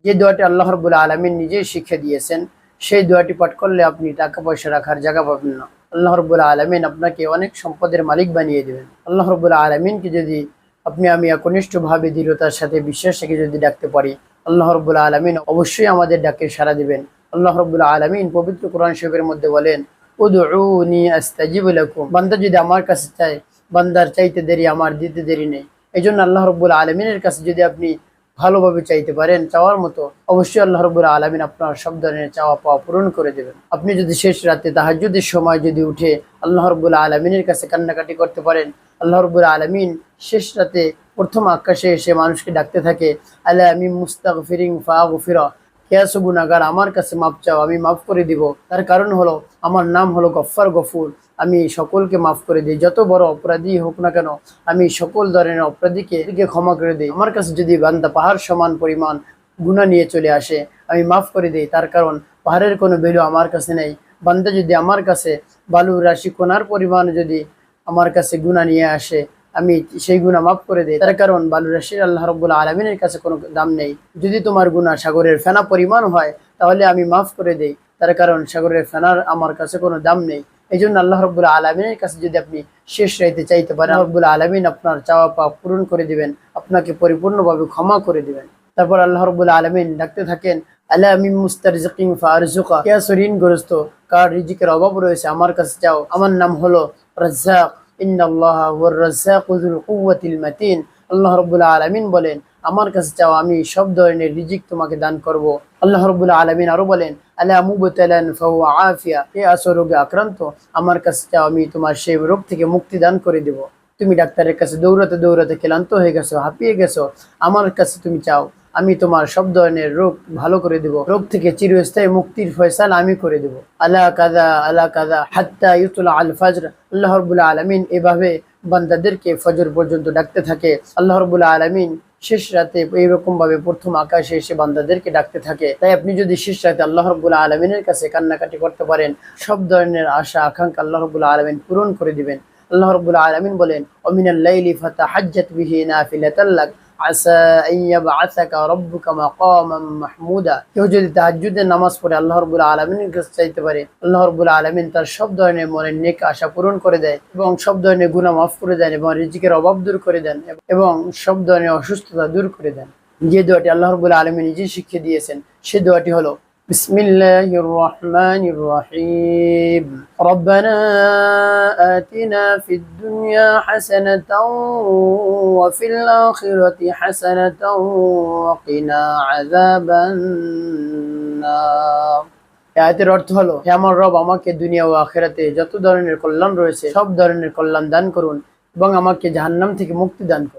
যে দোয়াটি আল্লাহ রাব্বুল আলামিন নিজেই শিক্ষা দিয়েছেন, সেই দোয়াটি পাঠ করলে আপনি টাকা পয়সা রাখার জায়গা পাবেন না। আল্লাহ রাব্বুল আলামিন আপনাকে অনেক সম্পদের মালিক বানিয়ে দেবেন। আল্লাহ রাব্বুল আলামিনকে যদি আমি একনিষ্ঠভাবে দৃঢ়তার সাথে বিশ্বাস রেখে যদি ডাকতে পারি, আল্লাহ রাব্বুল আলামিন অবশ্যই আমাদের ডাকে সাড়া দিবেন। আল্লাহ রাব্বুল আলামিন পবিত্র কোরআন শরীফের মধ্যে বলেন, উদউনি আস্তাজিব লাকুম। বান্দা যদি আমার কাছে চায়, বান্দার চাইতে দেরি আমার দিতে দেরি নেই। এই জন্য আল্লাহ রাব্বুল আলামিনের কাছে যদি আপনি ভালোভাবে চাইতে পারেন, চাওয়ার মতো, অবশ্যই আল্লাহ রাব্বুল আলামিন আপনার সব ধরনের চাওয়া পাওয়া পূরণ করে দেবেন। আপনি যদি শেষ রাতে তাহাজ্জুদের সময় যদি উঠে আল্লাহ রাব্বুল আলামিনের কাছে কান্নাকাটি করতে পারেন, আল্লাহ রাব্বুল আলামিন শেষ রাতে প্রথম আকাশে এসে মানুষকে ডাকতে থাকে, আলা মিন মুস্তাগফিরিন ফাগফিরা, কে আছো গুনাহগার, আমার কাছে মাপ চাও, আমি মাফ করে দিব। তার কারণ হলো আমার নাম হলো গফফার গফুর, আমি সকলকে মাফ করে দিই। যত বড় অপরাধী হোক না কেন, আমি সকল ধরনের অপরাধীকে ক্ষমা করে দিই। আমার কাছে যদি বান্দা পাহাড় সমান পরিমাণ গুনাহ নিয়ে চলে আসে, আমি মাফ করে দিই। তার কারণ পাহাড়ের কোনো ভ্যালু আমার কাছে নেই। বান্দা যদি আমার কাছে বালু রাশি কোনার পরিমাণ যদি আমার কাছে গুনাহ নিয়ে আসে, আমি সেই গুনাহ মাফ করে দিই। তার কারণ বালু রাশির আল্লাহ রাব্বুল আলামিনের কাছে কোনো দাম নেই। যদি তোমার গুনাহ সাগরের ফেনা পরিমাণ হয়, তাহলে আমি মাফ করে দেই। তার কারণ সাগরের ফেনার আমার কাছে কোনো দাম নেই। এই জন্য আল্লাহ রাব্বুল আলামিনের কাছে যদি আপনি শেষ রাতে চাইতে পারেন, আল্লাহ রাব্বুল আলামিন আপনার চাওয়া পাওয়া পূরণ করে দিবেন, আপনাকে পরিপূর্ণভাবে ক্ষমা করে দিবেন। তারপর আল্লাহ রাব্বুল আলামিন ডাকতে থাকেন, আলা মিন মুস্তারজিকিন ফারজুকা, কে আছো ঋণগ্রস্ত, কার রিজিকের অভাব রয়েছে, আমার কাছে চাও। আমার নাম হলো রাজ্জাক, ইন্নাল্লাহা হুয়ার রাজ্জাকু যুল কুওয়াতিল মাতিন। আল্লাহ রাব্বুল আলামিন বলেন, আমার কাছে চাও, আমি সব ধরনের রিজিক তোমাকে দান করব। আল্লাহ রাব্বুল আলামিন আরো বলেন, আলা মুবতালান ফাহুয়া আফিয়া, কে আছো রোগে আক্রান্ত, আমার কাছে চাও, আমি তোমার সেই রোগ থেকে মুক্তি দান করে দেব। তুমি ডাক্তারের কাছে দৌড়াতে দৌড়াতে ক্লান্ত হয়ে গেছো, হাঁপিয়ে গেছো, আমার কাছে তুমি চাও, আমি তোমার সব ধরনের রোগ ভালো করে দেব, রোগ থেকে চিরস্থায়ী মুক্তির ফয়সালা আমি করে দেব। আলা কাযা আলা কাযা হাত্তা ইউতলা আল ফাজর। আল্লাহ রাব্বুল আলামিন এভাবে বান্দাদেরকে ফজর পর্যন্ত ডাকতে থাকে। আল্লাহ রাব্বুল আলামিন শেষ রাতে এইরকম ভাবে প্রথম আকাশে এসে বান্দাদেরকে ডাকতে থাকে। তাই আপনি যদি শেষ রাতে আল্লাহ রাব্বুল আলামিনের কাছে কান্নাকাটি করতে পারেন, সব ধরনের আশা আকাঙ্ক্ষা আল্লাহ রাব্বুল আলামিন পূরণ করে দিবেন। আল্লাহ রাব্বুল আলামিন বলেন, ওমিনাল লাইলি ফাতাহাজ্জাত বিহি নাফিলাতাল লাক আসা আন ইয়াবআসাকা রাব্বুকা মাকামান মাহমুদা। কেউ যদি তাহাজ্জুদের নামাজ পড়ে আল্লাহ রাব্বুল আলামিনের কাছে চাইতে পারে, আল্লাহ রাব্বুল আলামিন তার সব ধরনের মনের নেক আশা পূরণ করে দেয় এবং সব ধরনের গুনাহ মাফ করে দেন এবং রিজিকের অভাব দূর করে দেন এবং সব ধরনের অসুস্থতা দূর করে দেন। যে দোয়াটি আল্লাহ রাব্বুল আলামিন নিজেই শিখিয়ে দিয়েছেন, সেই দোয়াটি হলো বিসমিল্লাহির রহমানির রহিম, রব্বানা আতিনা ফিদ দুনিয়া হাসানাতাও ওয়া ফিল আখিরাতি হাসানাতাও ওয়া কিনা আযাবান নার। আয়াতের অর্থ হলো, হে আমার রব, আমাকে দুনিয়া ও আখিরাতে যত ধরনের কল্যাণ রয়েছে সব ধরনের কল্যাণ দান করুন এবং আমাকে জাহান্নাম থেকে মুক্তি দান করুন।